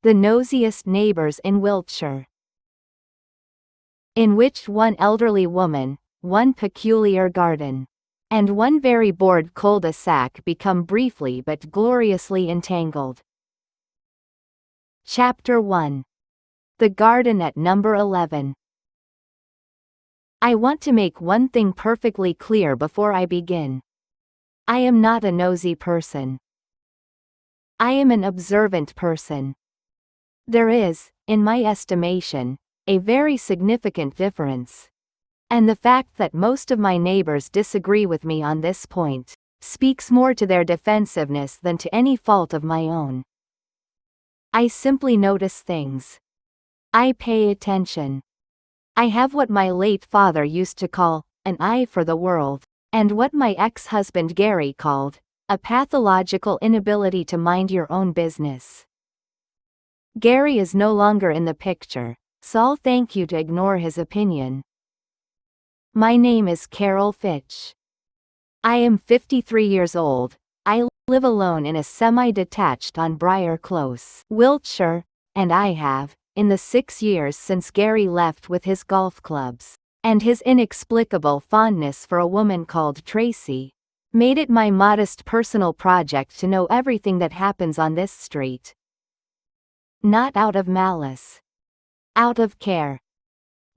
The Nosiest Neighbours in Wiltshire, in which one elderly woman, one peculiar garden, and one very bored cul-de-sac become briefly but gloriously entangled. Chapter 1. The Garden at Number 11. I want to make one thing perfectly clear before I begin. I am not a nosy person. I am an observant person. There is, in my estimation, a very significant difference. And the fact that most of my neighbors disagree with me on this point speaks more to their defensiveness than to any fault of my own. I simply notice things. I pay attention. I have what my late father used to call an eye for the world, and what my ex-husband Gary called a pathological inability to mind your own business. Gary is no longer in the picture, so I'll thank you to ignore his opinion. My name is Carol Fitch. I am 53 years old. I live alone in a semi-detached on Briar Close, Wiltshire, and I have, in the 6 years since Gary left with his golf clubs, and his inexplicable fondness for a woman called Tracy, made it my modest personal project to know everything that happens on this street. Not out of malice. Out of care.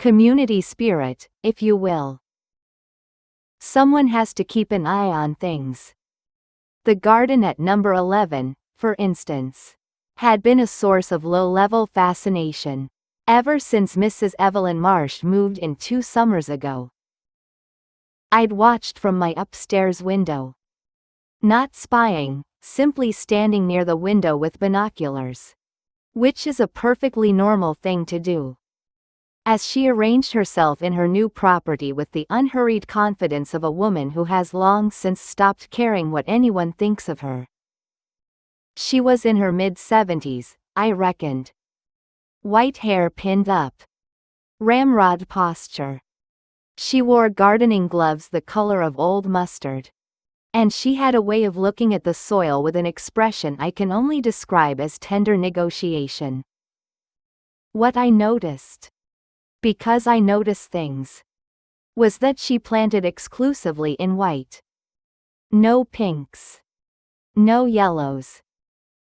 Community spirit, if you will. Someone has to keep an eye on things. The garden at number 11, for instance, had been a source of low-level fascination ever since Mrs. Evelyn Marsh moved in 2 summers ago. I'd watched from my upstairs window. Not spying, simply standing near the window with binoculars. Which is a perfectly normal thing to do. As she arranged herself in her new property with the unhurried confidence of a woman who has long since stopped caring what anyone thinks of her. She was in her mid-70s, I reckoned. White hair pinned up. Ramrod posture. She wore gardening gloves the color of old mustard. And she had a way of looking at the soil with an expression I can only describe as tender negotiation. What I noticed, because I notice things, was that she planted exclusively in white. No pinks. No yellows.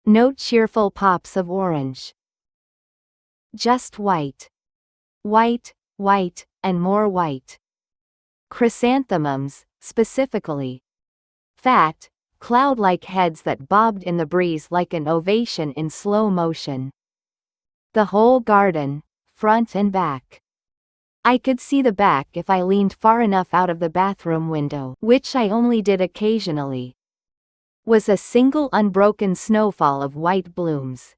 No cheerful pops of orange. Just white. White, white, and more white. Chrysanthemums, specifically. Fat, cloud-like heads that bobbed in the breeze like an ovation in slow motion. The whole garden, front and back. I could see the back if I leaned far enough out of the bathroom window, which I only did occasionally. Was a single unbroken snowfall of white blooms.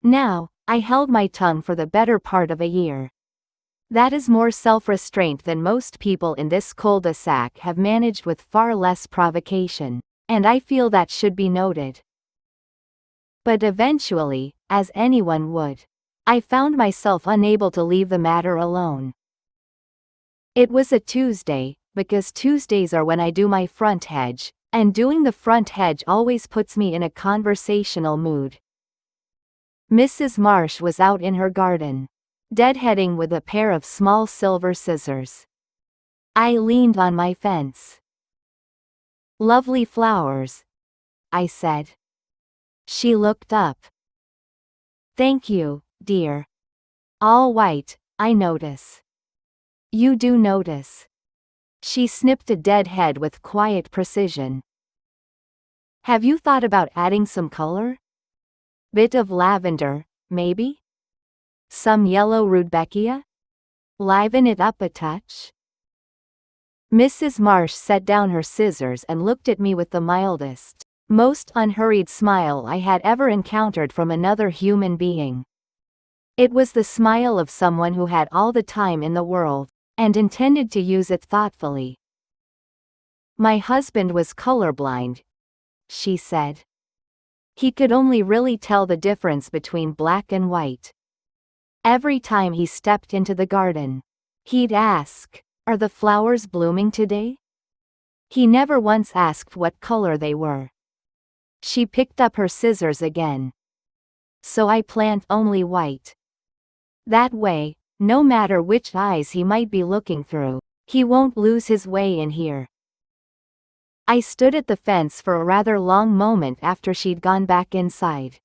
Now, I held my tongue for the better part of a year. That is more self-restraint than most people in this cul-de-sac have managed with far less provocation, and I feel that should be noted. But eventually, as anyone would, I found myself unable to leave the matter alone. It was a Tuesday, because Tuesdays are when I do my front hedge, and doing the front hedge always puts me in a conversational mood. Mrs. Marsh was out in her garden, deadheading with a pair of small silver scissors. I leaned on my fence. "Lovely flowers," I said. She looked up. "Thank you, dear. All white, I notice." "You do notice." She snipped a dead head with quiet precision. "Have you thought about adding some color? Bit of lavender, maybe? Some yellow rudbeckia? Liven it up a touch?" Mrs. Marsh set down her scissors and looked at me with the mildest, most unhurried smile I had ever encountered from another human being. It was the smile of someone who had all the time in the world, and intended to use it thoughtfully. "My husband was colorblind," she said. "He could only really tell the difference between black and white. Every time he stepped into the garden, he'd ask, 'Are the flowers blooming today?' He never once asked what color they were." She picked up her scissors again. so I plant only white. That way, no matter which eyes he might be looking through, he won't lose his way in here. I stood at the fence for a rather long moment after she'd gone back inside.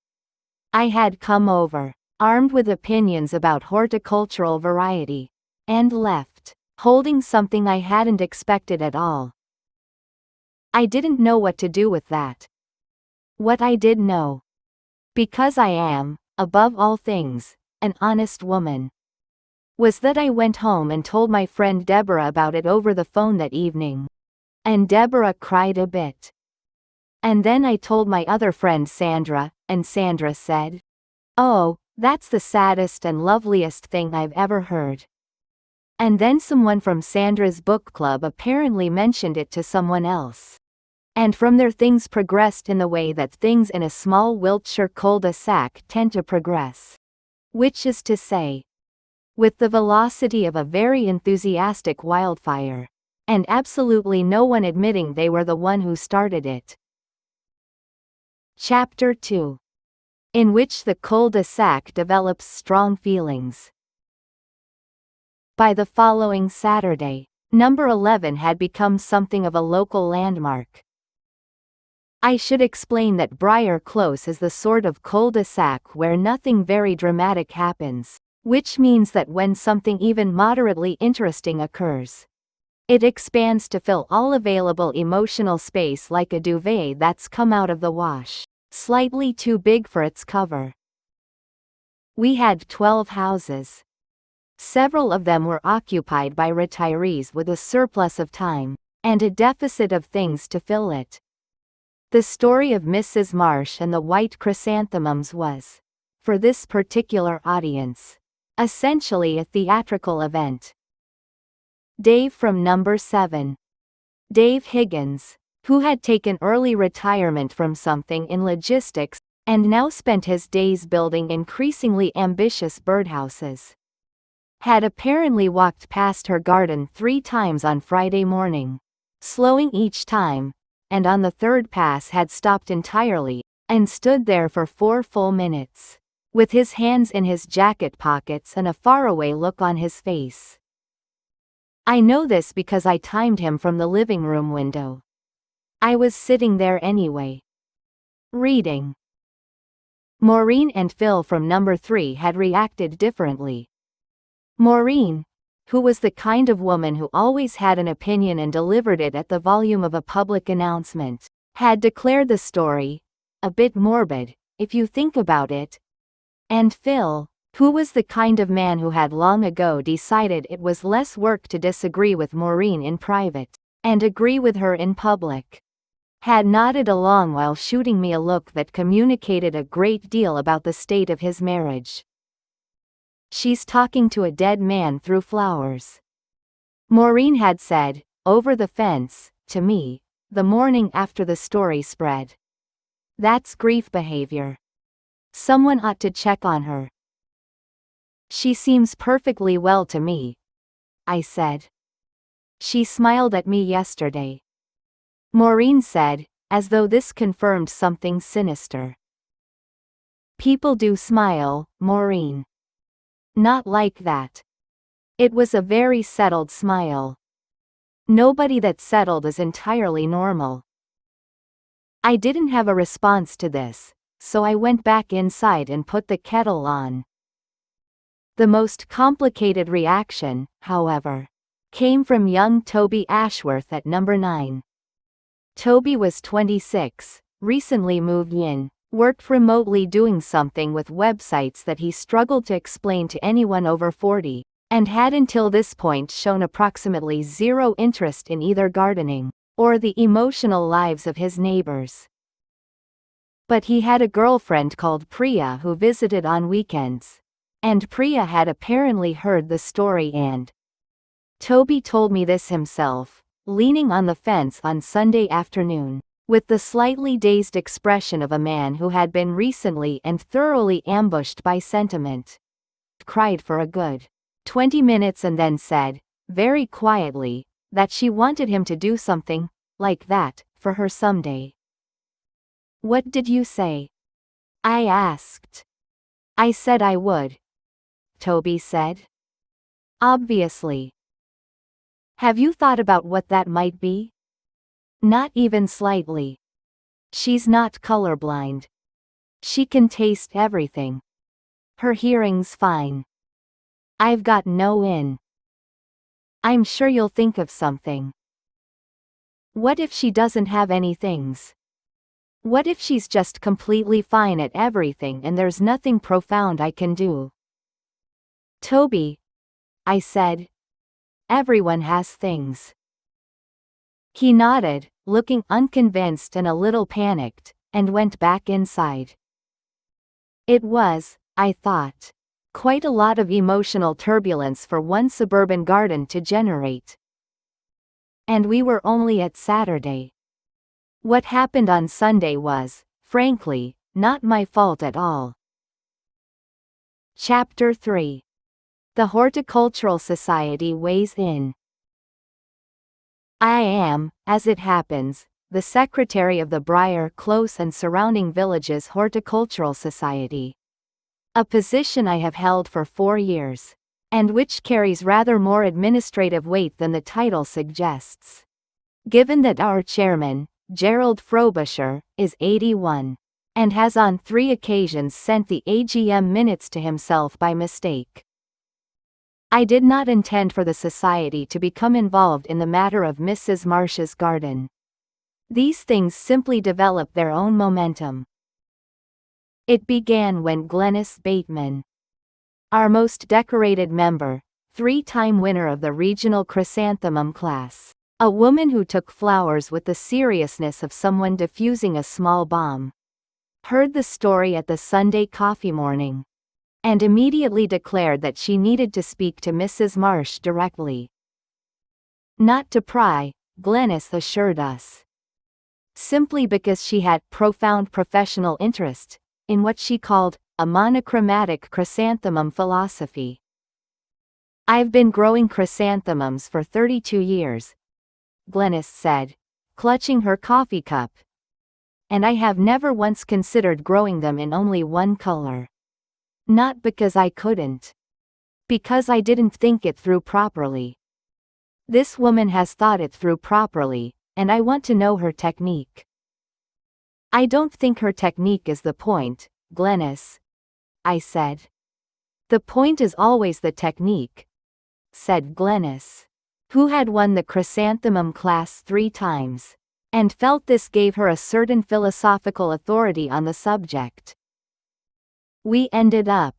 I had come over, armed with opinions about horticultural variety, and left, holding something I hadn't expected at all. I didn't know what to do with that. What I did know, because I am, above all things, an honest woman, was that I went home and told my friend Deborah about it over the phone that evening. And Deborah cried a bit. And then I told my other friend Sandra, and Sandra said, "Oh, that's the saddest and loveliest thing I've ever heard." And then someone from Sandra's book club apparently mentioned it to someone else. And from there things progressed in the way that things in a small Wiltshire cul-de-sac tend to progress. Which is to say, with the velocity of a very enthusiastic wildfire, and absolutely no one admitting they were the one who started it. Chapter 2. In which the cul-de-sac develops strong feelings. By the following Saturday, number 11 had become something of a local landmark. I should explain that Briar Close is the sort of cul-de-sac where nothing very dramatic happens, which means that when something even moderately interesting occurs, it expands to fill all available emotional space like a duvet that's come out of the wash, slightly too big for its cover. We had 12 houses. Several of them were occupied by retirees with a surplus of time, and a deficit of things to fill it. The story of Mrs. Marsh and the white chrysanthemums was, for this particular audience, essentially a theatrical event. Dave from number 7. Dave Higgins, who had taken early retirement from something in logistics, and now spent his days building increasingly ambitious birdhouses, had apparently walked past her garden 3 times on Friday morning, slowing each time, and on the third pass had stopped entirely, and stood there for 4 full minutes, with his hands in his jacket pockets and a faraway look on his face. I know this because I timed him from the living room window. I was sitting there anyway, reading. Maureen and Phil from number 3 had reacted differently. Maureen, who was the kind of woman who always had an opinion and delivered it at the volume of a public announcement, had declared the story a bit morbid, if you think about it. And Phil, who was the kind of man who had long ago decided it was less work to disagree with Maureen in private, and agree with her in public, had nodded along while shooting me a look that communicated a great deal about the state of his marriage. "She's talking to a dead man through flowers," Maureen had said, over the fence, to me, the morning after the story spread. "That's grief behavior. Someone ought to check on her." "She seems perfectly well to me," I said. "She smiled at me yesterday," Maureen said, as though this confirmed something sinister. "People do smile, Maureen. Not like that. It was a very settled smile. Nobody that's settled is entirely normal." I didn't have a response to this, so I went back inside and put the kettle on. The most complicated reaction, however, came from young Toby Ashworth at number 9. Toby was 26, recently moved in, worked remotely doing something with websites that he struggled to explain to anyone over 40, and had until this point shown approximately zero interest in either gardening, or the emotional lives of his neighbors. But he had a girlfriend called Priya who visited on weekends, and Priya had apparently heard the story and Toby told me this himself, leaning on the fence on Sunday afternoon, with the slightly dazed expression of a man who had been recently and thoroughly ambushed by sentiment. Cried for a good 20 minutes and then said, very quietly, that she wanted him to do something like that for her someday. "What did you say?" I asked. I said I would. Toby said. Obviously. Have you thought about what that might be? Not even slightly. She's not colorblind. She can taste everything. Her hearing's fine. I've got no in. I'm sure you'll think of something. What if she doesn't have any things? What if she's just completely fine at everything and there's nothing profound I can do? Toby, I said. Everyone has things. He nodded, looking unconvinced and a little panicked, and went back inside. It was, I thought, quite a lot of emotional turbulence for one suburban garden to generate. And we were only at Saturday. What happened on Sunday was, frankly, not my fault at all. Chapter 3. The Horticultural Society weighs in. I am, as it happens, the secretary of the Briar Close and surrounding villages Horticultural Society. A position I have held for 4 years, and which carries rather more administrative weight than the title suggests. Given that our chairman, Gerald Frobisher, is 81, and has on 3 occasions sent the AGM minutes to himself by mistake. I did not intend for the society to become involved in the matter of Mrs. Marsh's garden. These things simply develop their own momentum. It began when Glenys Bateman, our most decorated member, 3-time winner of the regional chrysanthemum class, a woman who took flowers with the seriousness of someone diffusing a small bomb, heard the story at the Sunday coffee morning, and immediately declared that she needed to speak to Mrs. Marsh directly. Not to pry, Glenys assured us. Simply because she had profound professional interest in what she called a monochromatic chrysanthemum philosophy. I've been growing chrysanthemums for 32 years, Glenys said, clutching her coffee cup. And I have never once considered growing them in only one color. Not because I couldn't. Because I didn't think it through properly. This woman has thought it through properly, and I want to know her technique. I don't think her technique is the point, Glenys, I said. The point is always the technique, said Glenys, who had won the chrysanthemum class 3 times, and felt this gave her a certain philosophical authority on the subject. We ended up,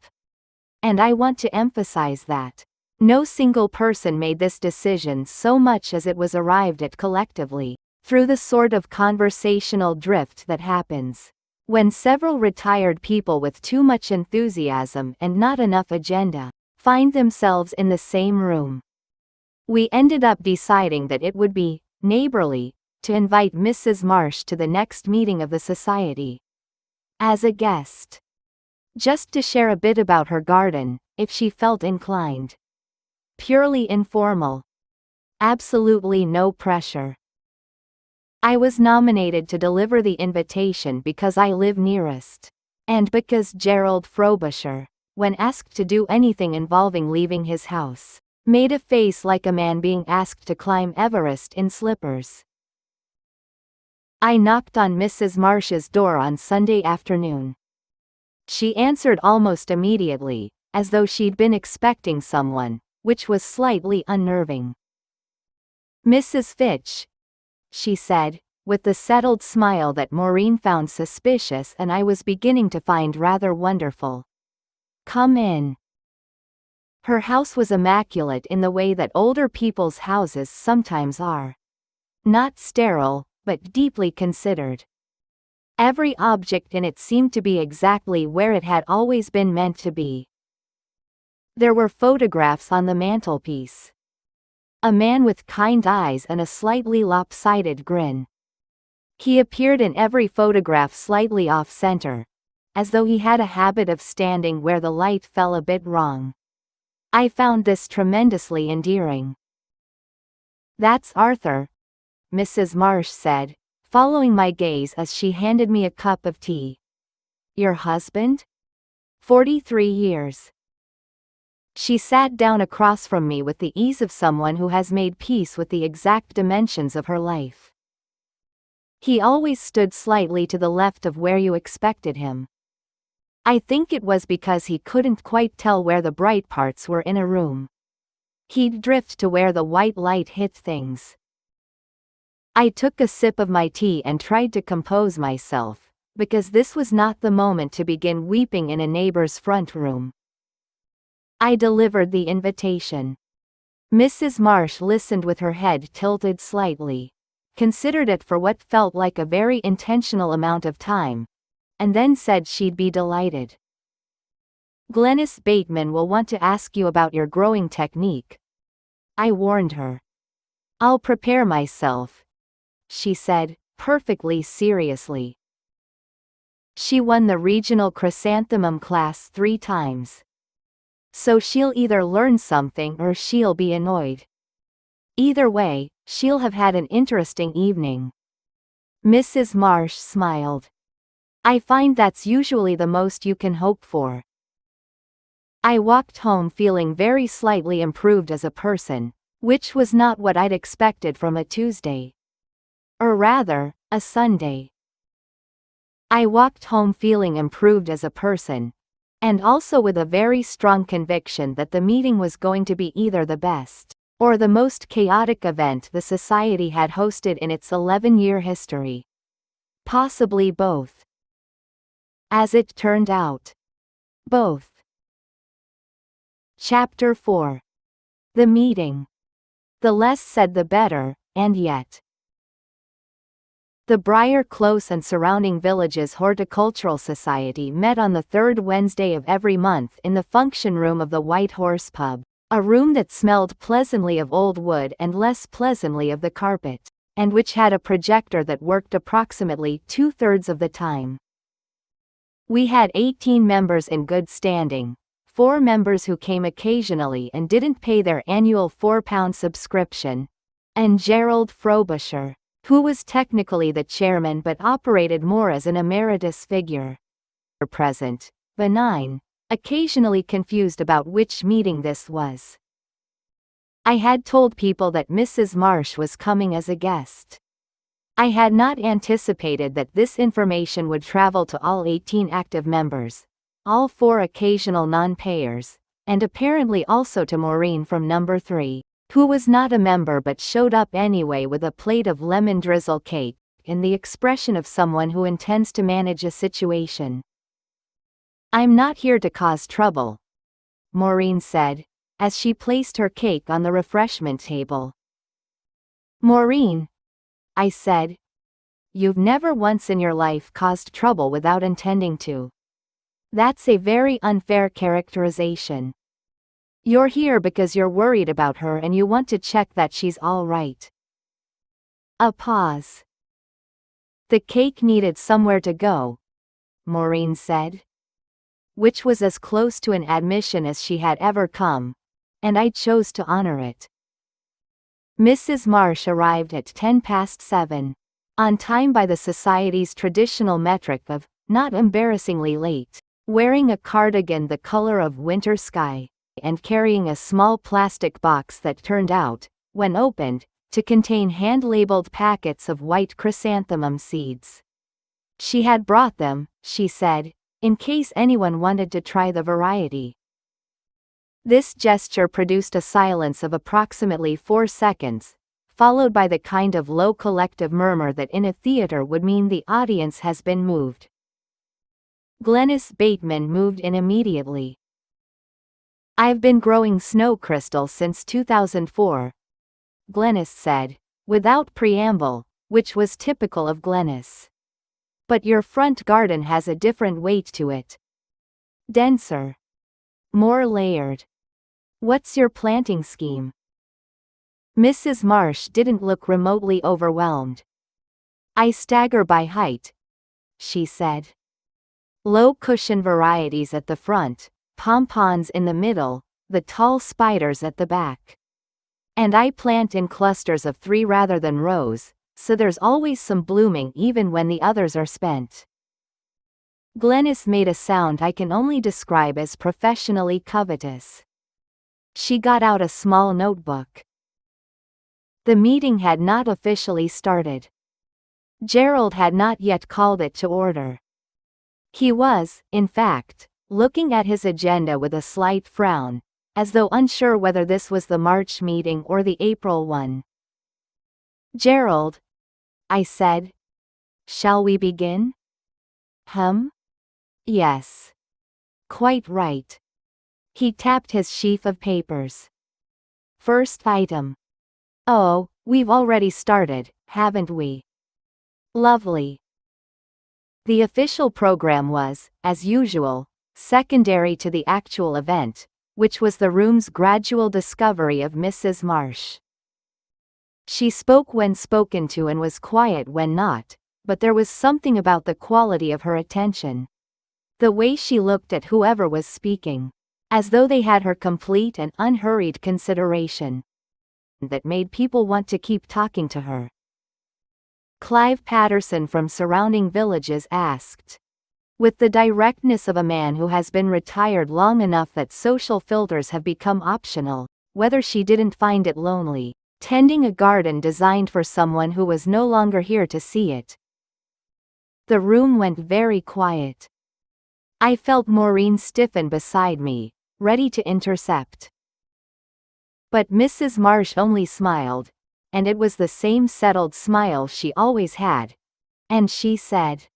and I want to emphasize that, no single person made this decision so much as it was arrived at collectively, through the sort of conversational drift that happens when several retired people with too much enthusiasm and not enough agenda find themselves in the same room. We ended up deciding that it would be neighborly to invite Mrs. Marsh to the next meeting of the society as a guest, just to share a bit about her garden, if she felt inclined. Purely informal. Absolutely no pressure. I was nominated to deliver the invitation because I live nearest, and because Gerald Frobisher, when asked to do anything involving leaving his house, made a face like a man being asked to climb Everest in slippers. I knocked on Mrs. Marsh's door on Sunday afternoon. She answered almost immediately, as though she'd been expecting someone, which was slightly unnerving. Mrs. Fitch, she said, with the settled smile that Maureen found suspicious and I was beginning to find rather wonderful. Come in. Her house was immaculate in the way that older people's houses sometimes are. Not sterile, but deeply considered. Every object in it seemed to be exactly where it had always been meant to be. There were photographs on the mantelpiece. A man with kind eyes and a slightly lopsided grin. He appeared in every photograph slightly off-center, as though he had a habit of standing where the light fell a bit wrong. I found this tremendously endearing. That's Arthur, Mrs. Marsh said, following my gaze as she handed me a cup of tea. Your husband? 43 years. She sat down across from me with the ease of someone who has made peace with the exact dimensions of her life. He always stood slightly to the left of where you expected him. I think it was because he couldn't quite tell where the bright parts were in a room. He'd drift to where the white light hit things. I took a sip of my tea and tried to compose myself, because this was not the moment to begin weeping in a neighbor's front room. I delivered the invitation. Mrs. Marsh listened with her head tilted slightly, considered it for what felt like a very intentional amount of time, and then said she'd be delighted. Glenys Bateman will want to ask you about your growing technique, I warned her. I'll prepare myself, she said, perfectly seriously. She won the regional chrysanthemum class 3 times. So she'll either learn something or she'll be annoyed. Either way, she'll have had an interesting evening. Mrs. Marsh smiled. I find that's usually the most you can hope for. I walked home feeling very slightly improved as a person, which was not what I'd expected from a Tuesday. Or rather, a Sunday. I walked home feeling improved as a person, and also with a very strong conviction that the meeting was going to be either the best, or the most chaotic event the society had hosted in its 11-year history. Possibly both. As it turned out, both. Chapter 4. The meeting. The less said the better, and yet. The Briar Close and surrounding villages Horticultural Society met on the 3rd Wednesday of every month in the function room of the White Horse Pub, a room that smelled pleasantly of old wood and less pleasantly of the carpet, and which had a projector that worked approximately 2/3 of the time. We had 18 members in good standing, 4 members who came occasionally and didn't pay their annual £4 subscription, and Gerald Frobisher, who was technically the chairman but operated more as an emeritus figure. Present, benign, occasionally confused about which meeting this was. I had told people that Mrs. Marsh was coming as a guest. I had not anticipated that this information would travel to all 18 active members, all 4 occasional non-payers, and apparently also to Maureen from number 3. Who was not a member but showed up anyway with a plate of lemon drizzle cake, in the expression of someone who intends to manage a situation. I'm not here to cause trouble, Maureen said, as she placed her cake on the refreshment table. Maureen, I said, you've never once in your life caused trouble without intending to. That's a very unfair characterization. You're here because you're worried about her and you want to check that she's all right. A pause. The cake needed somewhere to go, Maureen said. Which was as close to an admission as she had ever come, and I chose to honor it. Mrs. Marsh arrived at 7:10, on time by the society's traditional metric of not embarrassingly late, wearing a cardigan the color of winter sky, and carrying a small plastic box that turned out, when opened, to contain hand-labeled packets of white chrysanthemum seeds. She had brought them, she said, in case anyone wanted to try the variety. This gesture produced a silence of approximately 4 seconds, followed by the kind of low collective murmur that in a theater would mean the audience has been moved. Glenys Bateman moved in immediately. I've been growing snow crystals since 2004, Glenys said, without preamble, which was typical of Glenys. But your front garden has a different weight to it. Denser. More layered. What's your planting scheme? Mrs. Marsh didn't look remotely overwhelmed. I stagger by height, she said. Low cushion varieties at the front, pompons in the middle, the tall spiders at the back. And I plant in clusters of 3 rather than rows, so there's always some blooming even when the others are spent. Glenys made a sound I can only describe as professionally covetous. She got out a small notebook. The meeting had not officially started. Gerald had not yet called it to order. He was, in fact, looking at his agenda with a slight frown, as though unsure whether this was the March meeting or the April one. "Gerald," I said, "shall we begin?" Yes. Quite right." He tapped his sheaf of papers. "First item." "Oh, we've already started, haven't we?" "Lovely." The official program was, as usual, secondary to the actual event, which was the room's gradual discovery of Mrs. Marsh. She spoke when spoken to and was quiet when not, but there was something about the quality of her attention. The way she looked at whoever was speaking, as though they had her complete and unhurried consideration, that made people want to keep talking to her. Clive Patterson from surrounding villages asked, with the directness of a man who has been retired long enough that social filters have become optional, whether she didn't find it lonely, tending a garden designed for someone who was no longer here to see it. The room went very quiet. I felt Maureen stiffen beside me, ready to intercept. But Mrs. Marsh only smiled, and it was the same settled smile she always had, and she said,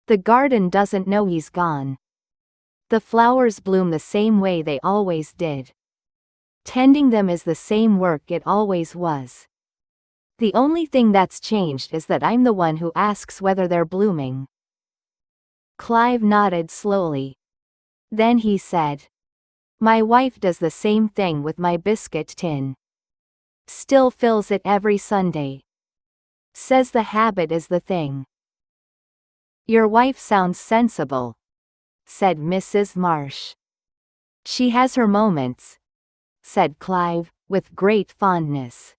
"The garden doesn't know he's gone. The flowers bloom the same way they always did. Tending them is the same work it always was. The only thing that's changed is that I'm the one who asks whether they're blooming." Clive nodded slowly. Then he said, "My wife does the same thing with my biscuit tin. Still fills it every Sunday. Says the habit is the thing." "Your wife sounds sensible," said Mrs. Marsh. "She has her moments," said Clive, with great fondness.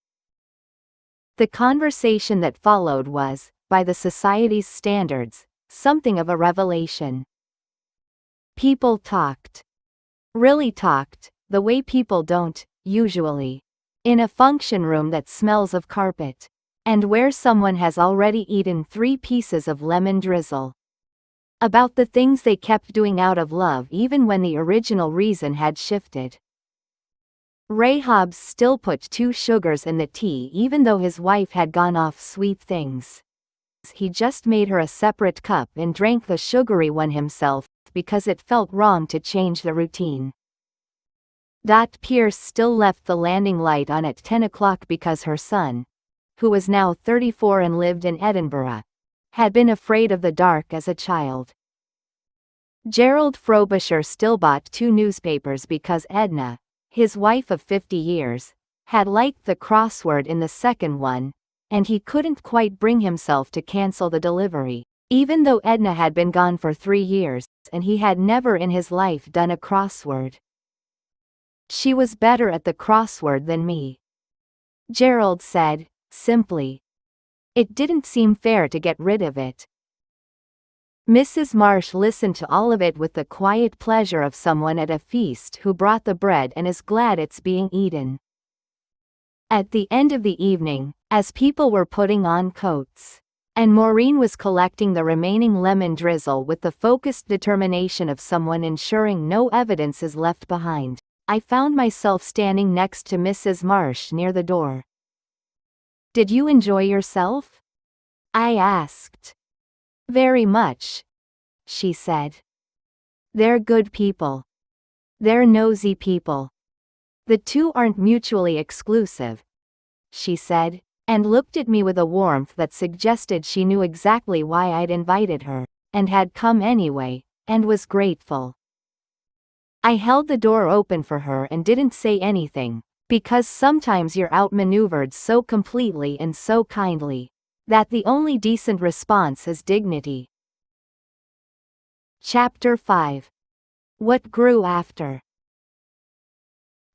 The conversation that followed was, by the society's standards, something of a revelation. People talked. Really talked, the way people don't, usually. In a function room that smells of carpet. And where someone has already eaten 3 pieces of lemon drizzle. About the things they kept doing out of love even when the original reason had shifted. Ray Hobbs still put 2 sugars in the tea even though his wife had gone off sweet things. He just made her a separate cup and drank the sugary one himself, because it felt wrong to change the routine. Pierce still left the landing light on at 10 o'clock because her son, who was now 34 and lived in Edinburgh, had been afraid of the dark as a child. Gerald Frobisher still bought 2 newspapers because Edna, his wife of 50 years, had liked the crossword in the second one, and he couldn't quite bring himself to cancel the delivery, even though Edna had been gone for 3 years, and he had never in his life done a crossword. "She was better at the crossword than me," Gerald said, simply. It didn't seem fair to get rid of it. Mrs. Marsh listened to all of it with the quiet pleasure of someone at a feast who brought the bread and is glad it's being eaten. At the end of the evening, as people were putting on coats, and Maureen was collecting the remaining lemon drizzle with the focused determination of someone ensuring no evidence is left behind, I found myself standing next to Mrs. Marsh near the door. "Did you enjoy yourself?" I asked. "Very much," she said. "They're good people. They're nosy people. The two aren't mutually exclusive," she said, and looked at me with a warmth that suggested she knew exactly why I'd invited her, and had come anyway, and was grateful. I held the door open for her and didn't say anything, because sometimes you're outmaneuvered so completely and so kindly, that the only decent response is dignity. Chapter 5. What grew after.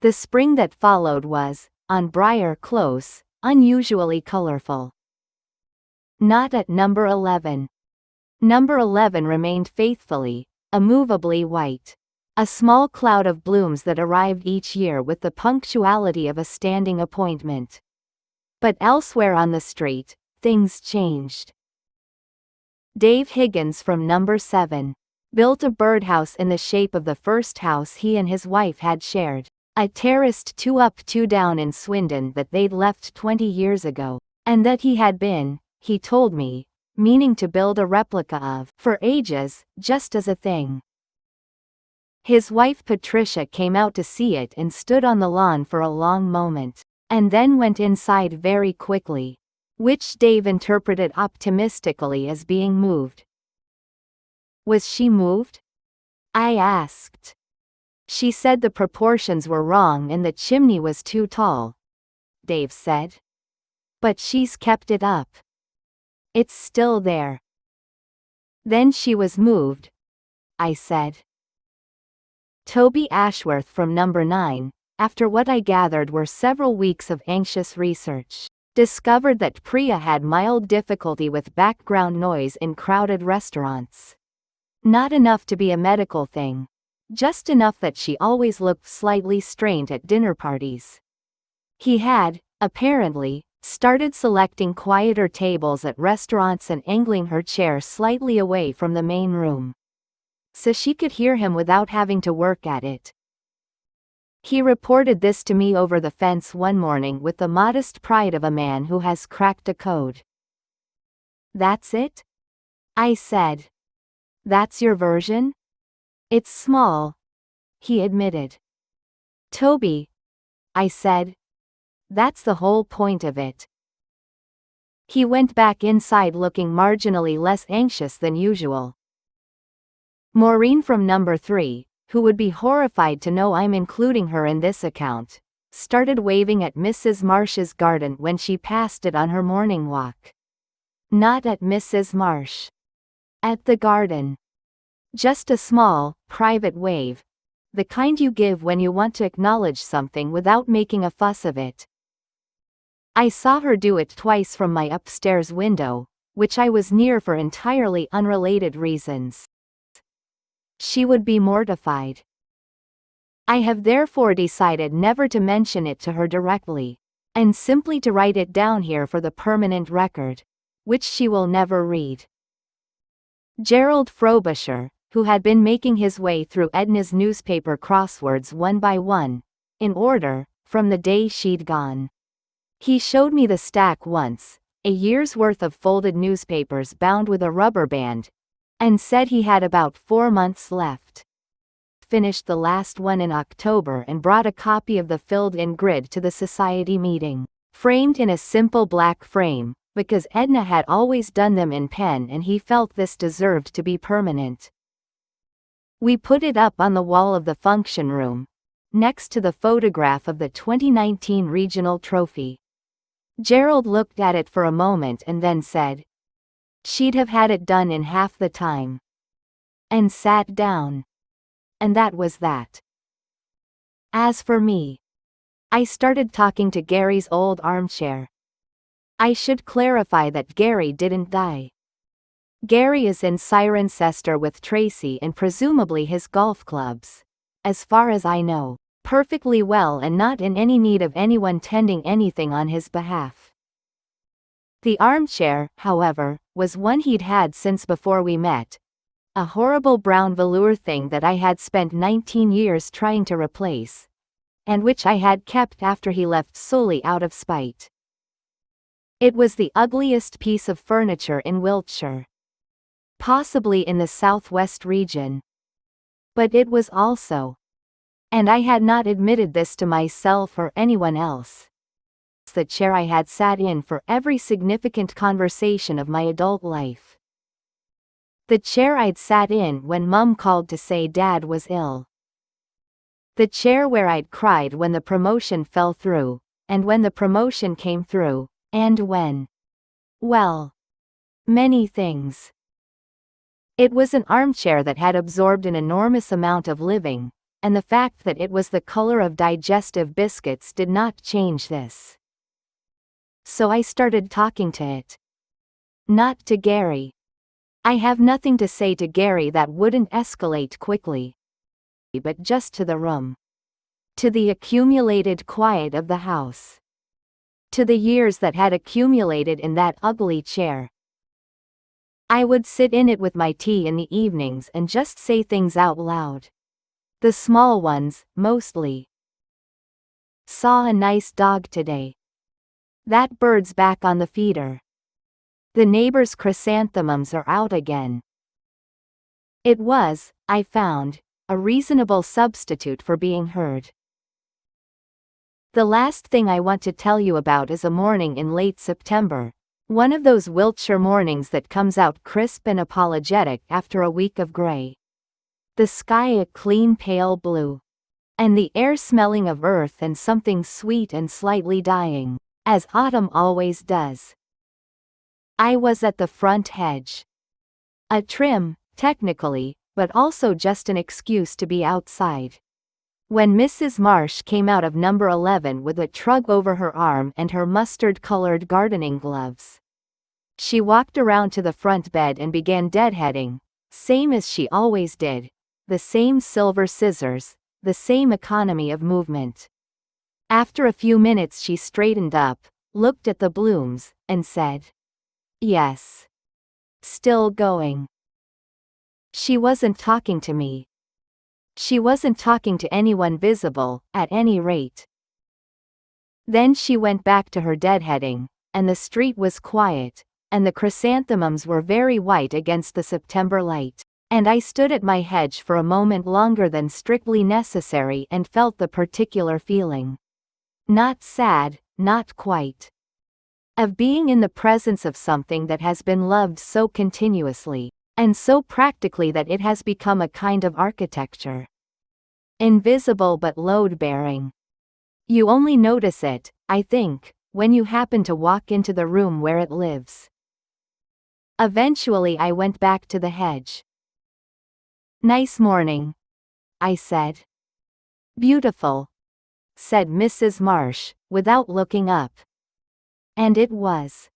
The spring that followed was, on Briar Close, unusually colorful. Not at number 11. Number 11 remained faithfully, immovably white. A small cloud of blooms that arrived each year with the punctuality of a standing appointment. But elsewhere on the street, things changed. Dave Higgins from number 7 built a birdhouse in the shape of the first house he and his wife had shared, a terraced 2 up 2 down in Swindon that they'd left 20 years ago, and that he had been, he told me, meaning to build a replica of for ages, just as a thing. His wife Patricia came out to see it and stood on the lawn for a long moment, and then went inside very quickly, which Dave interpreted optimistically as being moved. Was she moved? I asked. She said the proportions were wrong and the chimney was too tall, Dave said. But she's kept it up. It's still there. Then she was moved, I said. Toby Ashworth from number 9, after what I gathered were several weeks of anxious research, discovered that Priya had mild difficulty with background noise in crowded restaurants. Not enough to be a medical thing. Just enough that she always looked slightly strained at dinner parties. He had, apparently, started selecting quieter tables at restaurants and angling her chair slightly away from the main room, so she could hear him without having to work at it. He reported this to me over the fence one morning with the modest pride of a man who has cracked a code. That's it? I said. That's your version? It's small, he admitted. Toby, I said. That's the whole point of it. He went back inside looking marginally less anxious than usual. Maureen from number 3, who would be horrified to know I'm including her in this account, started waving at Mrs. Marsh's garden when she passed it on her morning walk. Not at Mrs. Marsh. At the garden. Just a small, private wave. The kind you give when you want to acknowledge something without making a fuss of it. I saw her do it twice from my upstairs window, which I was near for entirely unrelated reasons. She would be mortified. I have therefore decided never to mention it to her directly, and simply to write it down here for the permanent record, which she will never read. Gerald Frobisher, who had been making his way through Edna's newspaper crosswords one by one, in order, from the day she'd gone. He showed me the stack once, a year's worth of folded newspapers bound with a rubber band, and said he had about 4 months left. Finished the last one in October and brought a copy of the filled-in grid to the society meeting, framed in a simple black frame, because Edna had always done them in pen and he felt this deserved to be permanent. We put it up on the wall of the function room, next to the photograph of the 2019 regional trophy. Gerald looked at it for a moment and then said, "She'd have had it done in half the time." And sat down. And that was that. As for me, I started talking to Gary's old armchair. I should clarify that Gary didn't die. Gary is in Cirencester with Tracy and presumably his golf clubs, as far as I know, perfectly well and not in any need of anyone tending anything on his behalf. The armchair, however, was one he'd had since before we met. A horrible brown velour thing that I had spent 19 years trying to replace, and which I had kept after he left solely out of spite. It was the ugliest piece of furniture in Wiltshire. Possibly in the southwest region. But it was also. And I had not admitted this to myself or anyone else. The chair I had sat in for every significant conversation of my adult life. The chair I'd sat in when Mum called to say Dad was ill. The chair where I'd cried when the promotion fell through, and when the promotion came through, and when. Well. Many things. It was an armchair that had absorbed an enormous amount of living, and the fact that it was the color of digestive biscuits did not change this. So I started talking to it. Not to Gary. I have nothing to say to Gary that wouldn't escalate quickly. But just to the room. To the accumulated quiet of the house. To the years that had accumulated in that ugly chair. I would sit in it with my tea in the evenings and just say things out loud. The small ones, mostly. Saw a nice dog today. That bird's back on the feeder. The neighbor's chrysanthemums are out again. It was, I found, a reasonable substitute for being heard. The last thing I want to tell you about is a morning in late September, one of those Wiltshire mornings that comes out crisp and apologetic after a week of gray. The sky a clean pale blue. And the air smelling of earth and something sweet and slightly dying, as autumn always does. I was at the front hedge. A trim, technically, but also just an excuse to be outside. When Mrs. Marsh came out of number 11 with a trug over her arm and her mustard-colored gardening gloves. She walked around to the front bed and began deadheading, same as she always did, the same silver scissors, the same economy of movement. After a few minutes she straightened up, looked at the blooms, and said, "Yes. Still going." She wasn't talking to me. She wasn't talking to anyone visible, at any rate. Then she went back to her deadheading, and the street was quiet, and the chrysanthemums were very white against the September light, and I stood at my hedge for a moment longer than strictly necessary and felt the particular feeling. Not sad, not quite. Of being in the presence of something that has been loved so continuously, and so practically that it has become a kind of architecture. Invisible but load-bearing. You only notice it, I think, when you happen to walk into the room where it lives. Eventually I went back to the hedge. "Nice morning," I said. "Beautiful," said Mrs. Marsh, without looking up. And it was.